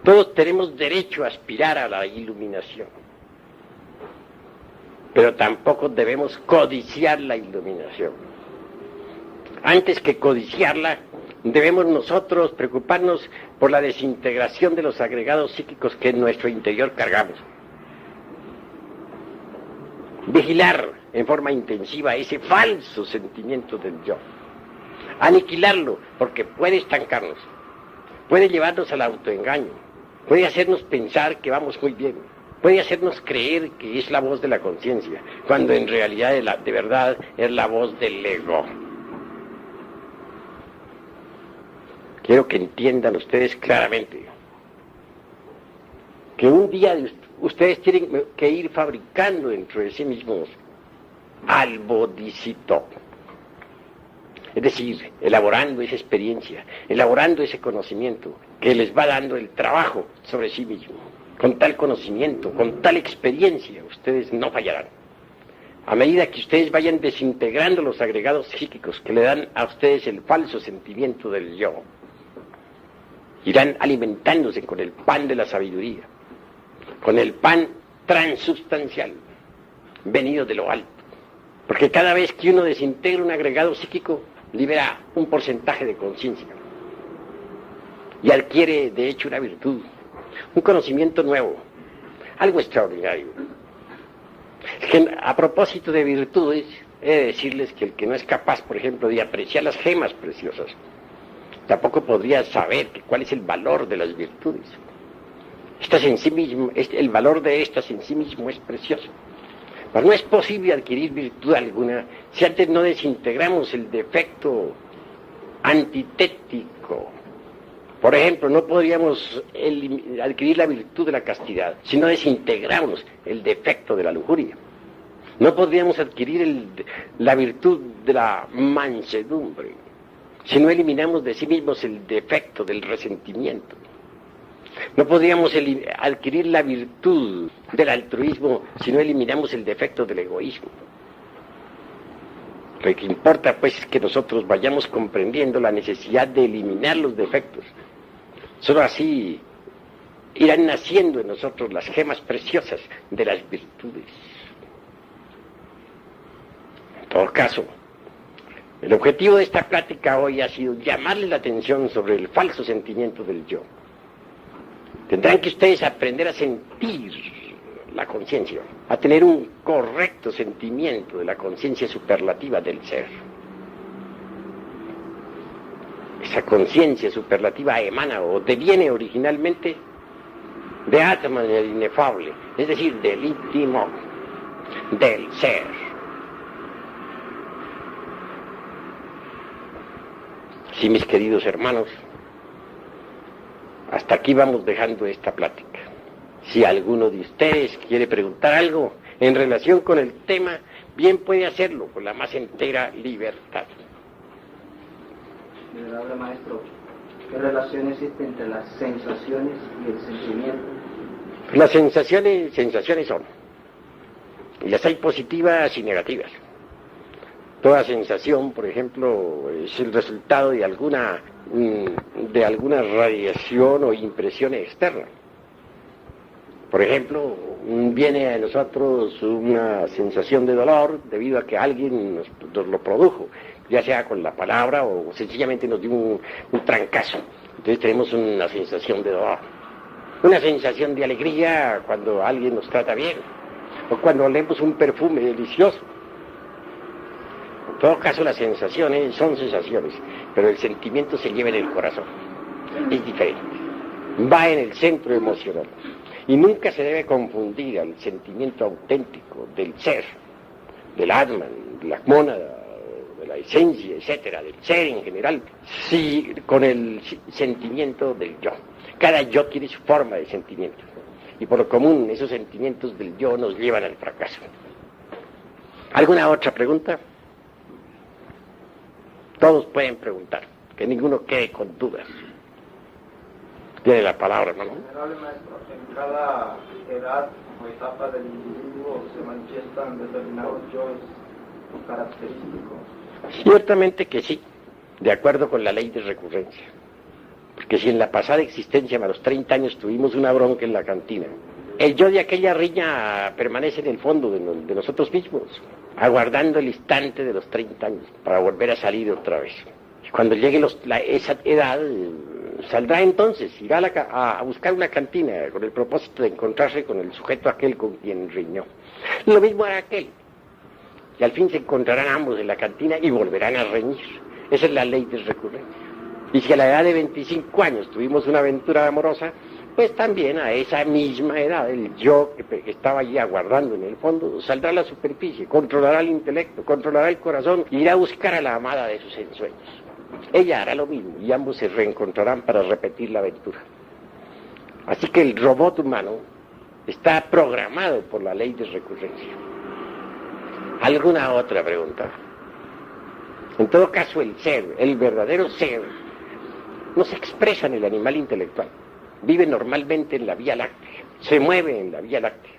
Todos tenemos derecho a aspirar a la iluminación, pero tampoco debemos codiciar la iluminación. Antes que codiciarla, debemos nosotros preocuparnos por la desintegración de los agregados psíquicos que en nuestro interior cargamos. Vigilar en forma intensiva ese falso sentimiento del yo. Aniquilarlo, porque puede estancarnos, puede llevarnos al autoengaño, puede hacernos pensar que vamos muy bien, puede hacernos creer que es la voz de la conciencia, cuando en realidad de verdad es la voz del ego. Quiero que entiendan ustedes claramente que un día ustedes tienen que ir fabricando dentro de sí mismos al bodhisattva. Es decir, elaborando esa experiencia, elaborando ese conocimiento que les va dando el trabajo sobre sí mismo. Con tal conocimiento, con tal experiencia, ustedes no fallarán. A medida que ustedes vayan desintegrando los agregados psíquicos que le dan a ustedes el falso sentimiento del yo, irán alimentándose con el pan de la sabiduría, con el pan transubstancial, venido de lo alto. Porque cada vez que uno desintegra un agregado psíquico, libera un porcentaje de conciencia y adquiere, de hecho, una virtud, un conocimiento nuevo, algo extraordinario. Es que, a propósito de virtudes, he de decirles que el que no es capaz, por ejemplo, de apreciar las gemas preciosas, tampoco podría saber cuál es el valor de las virtudes. Estas en sí mismo, el valor de estas en sí mismo es precioso. Pero no es posible adquirir virtud alguna si antes no desintegramos el defecto antitético. Por ejemplo, no podríamos adquirir la virtud de la castidad si no desintegramos el defecto de la lujuria. No podríamos adquirir la virtud de la mansedumbre si no eliminamos de sí mismos el defecto del resentimiento. No podríamos adquirir la virtud del altruismo si no eliminamos el defecto del egoísmo. Lo que importa, pues, es que nosotros vayamos comprendiendo la necesidad de eliminar los defectos. Solo así irán naciendo en nosotros las gemas preciosas de las virtudes. En todo caso, el objetivo de esta plática hoy ha sido llamarles la atención sobre el falso sentimiento del yo. Tendrán que ustedes aprender a sentir la conciencia, a tener un correcto sentimiento de la conciencia superlativa del ser. Esa conciencia superlativa emana o deviene originalmente de Atman, el inefable, es decir, del íntimo, del ser. Sí, mis queridos hermanos, hasta aquí vamos dejando esta plática. Si alguno de ustedes quiere preguntar algo en relación con el tema, bien puede hacerlo con la más entera libertad. Venerable maestro, ¿qué relación existe entre las sensaciones y el sentimiento? Las sensaciones son, y las hay positivas y negativas. Toda sensación, por ejemplo, es el resultado de alguna radiación o impresión externa. Por ejemplo, viene a nosotros una sensación de dolor debido a que alguien nos lo produjo, ya sea con la palabra o sencillamente nos dio un trancazo. Entonces tenemos una sensación de dolor. Una sensación de alegría cuando alguien nos trata bien, o cuando olemos un perfume delicioso. En todo caso, las sensaciones son sensaciones, pero el sentimiento se lleva en el corazón. Es diferente. Va en el centro emocional. Y nunca se debe confundir al sentimiento auténtico del ser, del Atman, de la mónada, de la esencia, etcétera, del ser en general, sí, con el sentimiento del yo. Cada yo tiene su forma de sentimiento. Y por lo común, esos sentimientos del yo nos llevan al fracaso. ¿Alguna otra pregunta? Todos pueden preguntar, que ninguno quede con dudas. Tiene la palabra, hermano. Venerable maestro, en cada edad o etapa del individuo se manifiestan determinados yoes característicos. Ciertamente que sí, de acuerdo con la ley de recurrencia. Porque si en la pasada existencia, a los 30 años, tuvimos una bronca en la cantina, el yo de aquella riña permanece en el fondo de nosotros mismos, aguardando el instante de los 30 años para volver a salir otra vez. Cuando llegue esa edad, saldrá entonces, irá a buscar una cantina con el propósito de encontrarse con el sujeto aquel con quien riñó. Lo mismo hará aquel. Y al fin se encontrarán ambos en la cantina y volverán a reñir. Esa es la ley de recurrencia. Y si a la edad de 25 años tuvimos una aventura amorosa, pues también a esa misma edad, el yo que estaba allí aguardando en el fondo, saldrá a la superficie, controlará el intelecto, controlará el corazón, y irá a buscar a la amada de sus ensueños. Ella hará lo mismo, y ambos se reencontrarán para repetir la aventura. Así que el robot humano está programado por la ley de recurrencia. ¿Alguna otra pregunta? En todo caso, el ser, el verdadero ser, no se expresa en el animal intelectual. Vive normalmente en la Vía Láctea, se mueve en la Vía Láctea.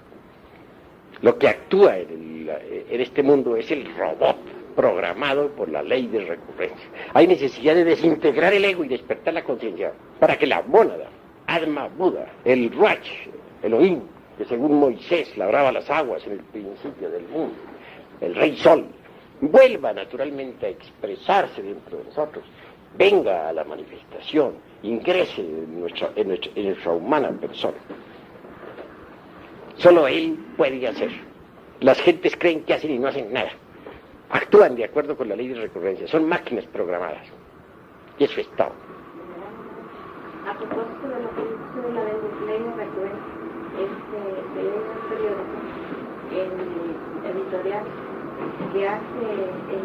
Lo que actúa en este mundo es el robot programado por la ley de recurrencia. Hay necesidad de desintegrar el ego y despertar la conciencia para que la mónada, Atma Buda, el Ruach, Elohim, que según Moisés labraba las aguas en el principio del mundo, el Rey Sol, vuelva naturalmente a expresarse dentro de nosotros, venga a la manifestación, ingrese en nuestra humana persona. Solo Él puede hacer. Las gentes creen que hacen y no hacen nada. Actúan de acuerdo con la ley de recurrencia. Son máquinas programadas. Y eso es todo. A propósito de lo que dice de la ley de recurrencia, leí un periódico en editorial que hace en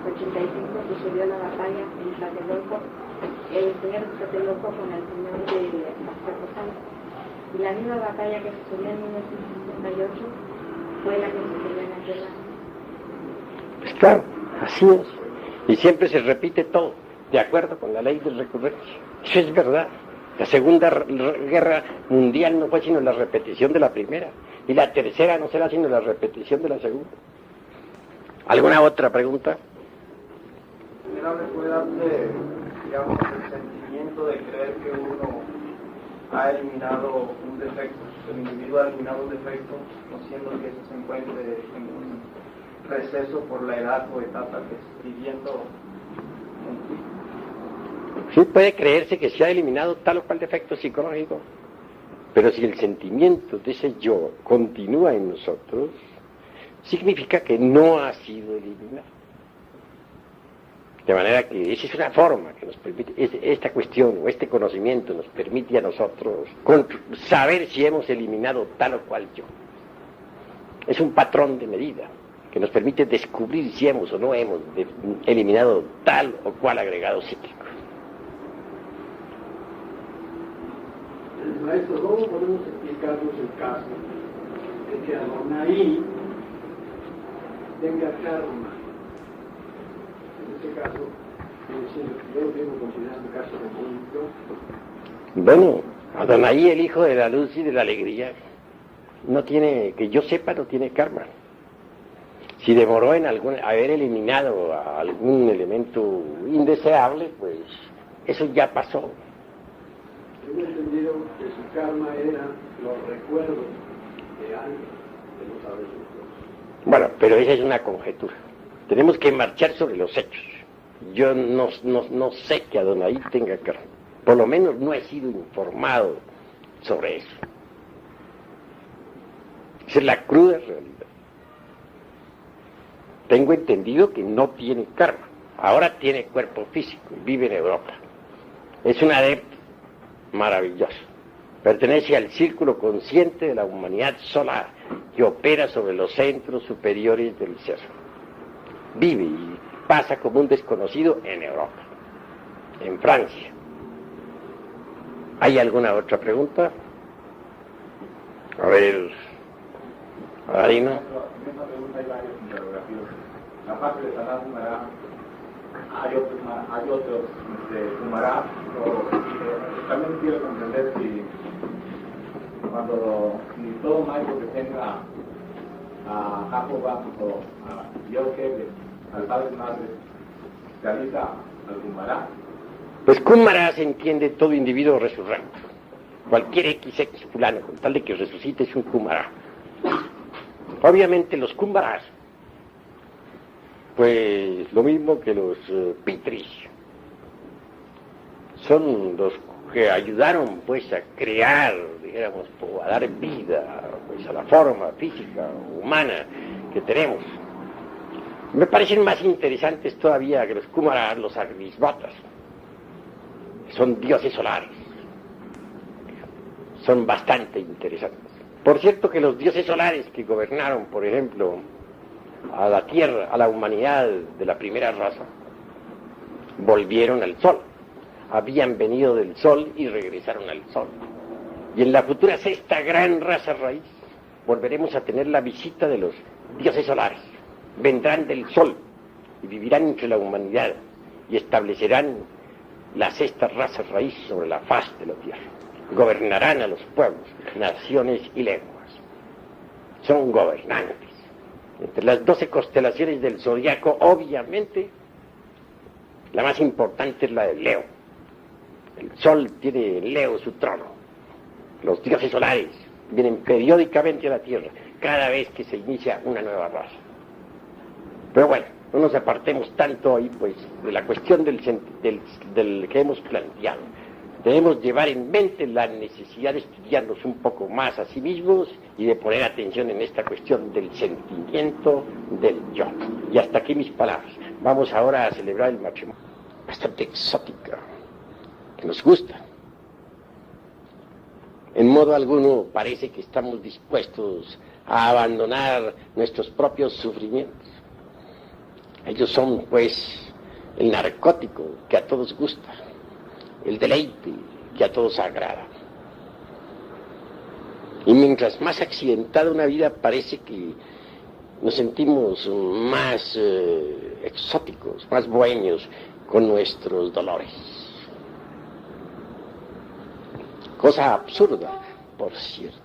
1385 sucedió la batalla en Tlatelolco, el señor de Tlatelolco con el señor de Azcapotzalco. Y la misma batalla que sucedió en 1968 fue la que sucedió en aquel año. Pues claro, así es. Y siempre se repite todo, de acuerdo con la ley de recurrencia. Eso es verdad. La Segunda Guerra Mundial no fue sino la repetición de la primera. Y la tercera no será sino la repetición de la segunda. ¿Alguna otra pregunta? Venerable, ¿puede darse, digamos, el sentimiento de creer que uno ha eliminado un defecto, el individuo ha eliminado un defecto, no siendo que eso se encuentre en un receso por la edad o etapa que esté viviendo en ti? Sí, puede creerse que se ha eliminado tal o cual defecto psicológico, pero si el sentimiento de ese yo continúa en nosotros, significa que no ha sido eliminado. De manera que esa es una forma que nos permite, esta cuestión o este conocimiento nos permite a nosotros saber si hemos eliminado tal o cual yo. Es un patrón de medida que nos permite descubrir si hemos o no hemos eliminado tal o cual agregado psíquico. Maestro, ¿cómo podemos explicarnos el caso de que Adonai tenga karma? En este caso, yo lo tengo considerado un caso de Bueno, Adonai, el hijo de la luz y de la alegría, no tiene, que yo sepa, no tiene karma. Si demoró en haber eliminado a algún elemento indeseable, pues eso ya pasó. Tengo entendido que su karma era los recuerdos de algo de los adultos. Bueno, pero esa es una conjetura. Tenemos que marchar sobre los hechos. Yo no sé que Adonai tenga karma. Por lo menos no he sido informado sobre eso. Esa es la cruda realidad. Tengo entendido que no tiene karma. Ahora tiene cuerpo físico y vive en Europa. Es un adepto maravilloso. Pertenece al círculo consciente de la humanidad solar que opera sobre los centros superiores del ser. Vive y pasa como un desconocido en Europa, en Francia. ¿Hay alguna otra pregunta? A ver, Adarino. En esta pregunta hay varios interrogativos. La parte de Salah Mará hay otros Kumará, también quiero comprender si todo maestro que tenga a Jacoba o a Yoke, al padre madre, realiza al Kumará. Pues Kumará se entiende todo individuo resurrecto. Cualquier XX fulano, con tal de que resucite, es un Kumará. Obviamente los Kumarás, pues lo mismo que los Pitris, son los que ayudaron pues a crear, digamos, a dar vida pues a la forma física, humana que tenemos. Me parecen más interesantes todavía que los Kumarás, los Agnisvatas. Son dioses solares. Son bastante interesantes. Por cierto que los dioses solares que gobernaron, por ejemplo, a la Tierra, a la humanidad de la primera raza, volvieron al Sol. Habían venido del Sol y regresaron al Sol. Y en la futura sexta gran raza raíz, volveremos a tener la visita de los dioses solares. Vendrán del Sol y vivirán entre la humanidad y establecerán la sexta raza raíz sobre la faz de la Tierra. Gobernarán a los pueblos, naciones y lenguas. Son gobernantes. Entre las 12 constelaciones del zodiaco, obviamente, la más importante es la de Leo. El Sol tiene en Leo su trono. Los dioses solares vienen periódicamente a la Tierra, cada vez que se inicia una nueva raza. Pero bueno, no nos apartemos tanto hoy, pues, de la cuestión del que hemos planteado. Debemos llevar en mente la necesidad de estudiarnos un poco más a sí mismos y de poner atención en esta cuestión del sentimiento del yo. Y hasta aquí mis palabras. Vamos ahora a celebrar el matrimonio. Bastante exótica, que nos gusta. En modo alguno parece que estamos dispuestos a abandonar nuestros propios sufrimientos. Ellos son, pues, el narcótico que a todos gusta, el deleite que a todos agrada. Y mientras más accidentada una vida, parece que nos sentimos más exóticos, más bohemios con nuestros dolores. Cosa absurda, por cierto.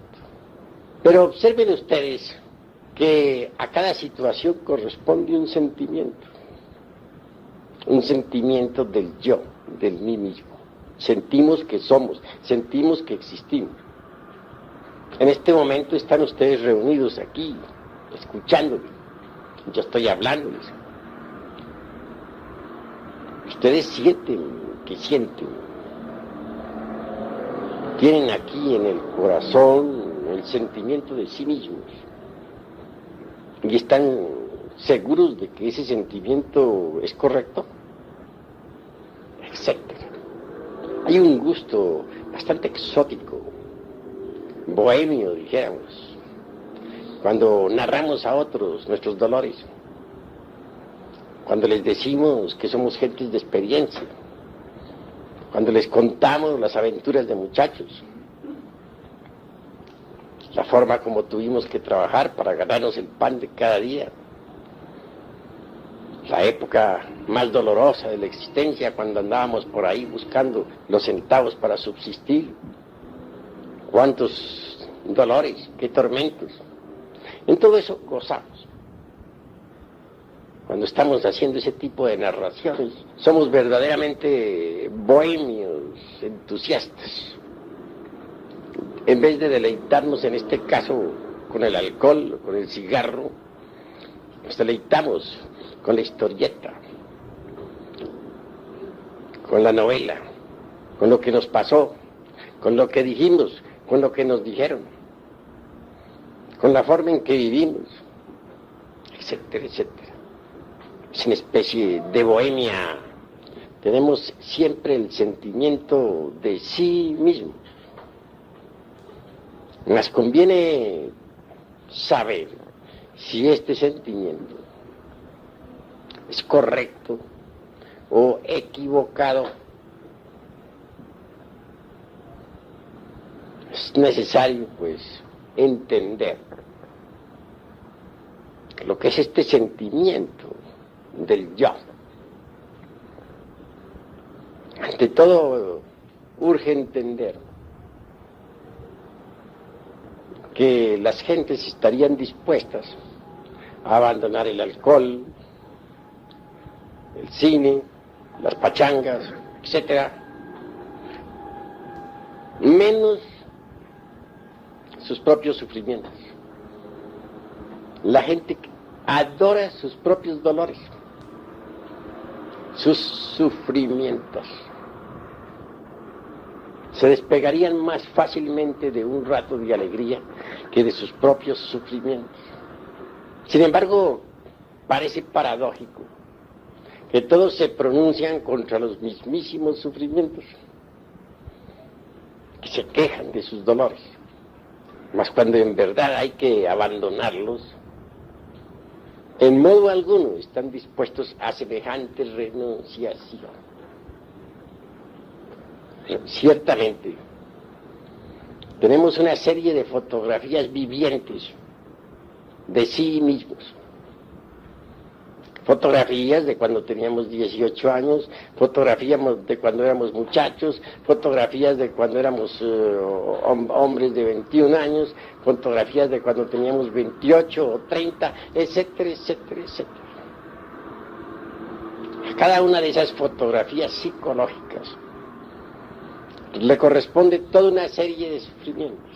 Pero observen ustedes que a cada situación corresponde un sentimiento del yo, del mí mismo. Sentimos que somos, sentimos que existimos. En este momento están ustedes reunidos aquí, escuchándome. Yo estoy hablándoles. Ustedes sienten que sienten. Tienen aquí en el corazón el sentimiento de sí mismos. Y están seguros de que ese sentimiento es correcto, etcétera. Hay un gusto bastante exótico, bohemio, dijéramos, cuando narramos a otros nuestros dolores, cuando les decimos que somos gentes de experiencia, cuando les contamos las aventuras de muchachos, la forma como tuvimos que trabajar para ganarnos el pan de cada día, la época más dolorosa de la existencia, cuando andábamos por ahí buscando los centavos para subsistir. Cuántos dolores, qué tormentos. En todo eso gozamos. Cuando estamos haciendo ese tipo de narraciones, somos verdaderamente bohemios, entusiastas. En vez de deleitarnos, en este caso, con el alcohol, con el cigarro, nos deleitamos con la historieta, con la novela, con lo que nos pasó, con lo que dijimos, con lo que nos dijeron, con la forma en que vivimos, etcétera, etcétera. Es una especie de bohemia. Tenemos siempre el sentimiento de sí mismo. Nos conviene saber si este sentimiento es correcto o equivocado. Es necesario, pues, entender lo que es este sentimiento del yo. Ante todo, urge entender que las gentes estarían dispuestas a abandonar el alcohol, el cine, las pachangas, etcétera, menos sus propios sufrimientos. La gente adora sus propios dolores, sus sufrimientos. Se despegarían más fácilmente de un rato de alegría que de sus propios sufrimientos. Sin embargo, parece paradójico que todos se pronuncian contra los mismísimos sufrimientos, que se quejan de sus dolores, mas cuando en verdad hay que abandonarlos, en modo alguno están dispuestos a semejante renunciación. Ciertamente, tenemos una serie de fotografías vivientes de sí mismos. Fotografías de cuando teníamos 18 años, fotografías de cuando éramos muchachos, fotografías de cuando éramos hombres de 21 años, fotografías de cuando teníamos 28 o 30, etcétera, etcétera, etcétera. A cada una de esas fotografías psicológicas le corresponde toda una serie de sufrimientos.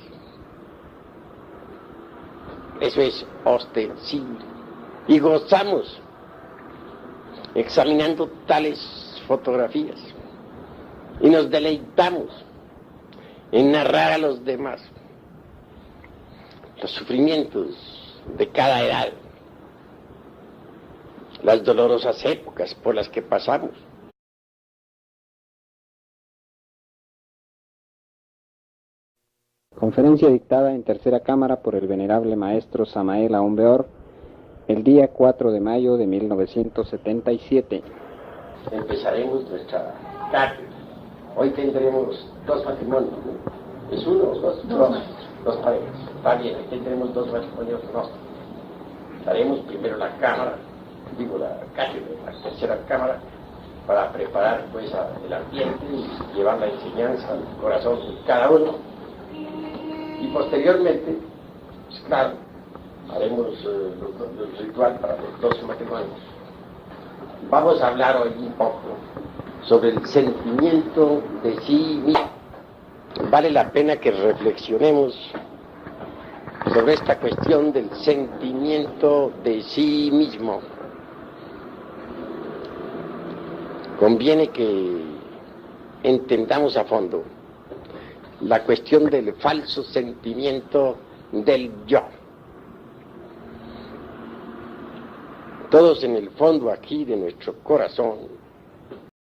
Eso es ostensible. Y gozamos examinando tales fotografías. Y nos deleitamos en narrar a los demás los sufrimientos de cada edad, las dolorosas épocas por las que pasamos. Conferencia dictada en tercera cámara por el venerable maestro Samael Aumbeor el día 4 de mayo de 1977. Empezaremos nuestra cátedra. Hoy tendremos dos matrimonios, ¿no? ¿Es uno o dos? Dos parejas. Está bien, aquí tendremos dos matrimonios nuestros. Haremos primero la cámara, la cátedra, la tercera cámara, para preparar pues el ambiente y llevar la enseñanza al corazón de cada uno. Y posteriormente, pues claro, haremos el ritual para los dos matrimonios. Vamos a hablar hoy un poco sobre el sentimiento de sí mismo. Vale la pena que reflexionemos sobre esta cuestión del sentimiento de sí mismo. Conviene que entendamos a fondo la cuestión del falso sentimiento del yo. Todos en el fondo aquí de nuestro corazón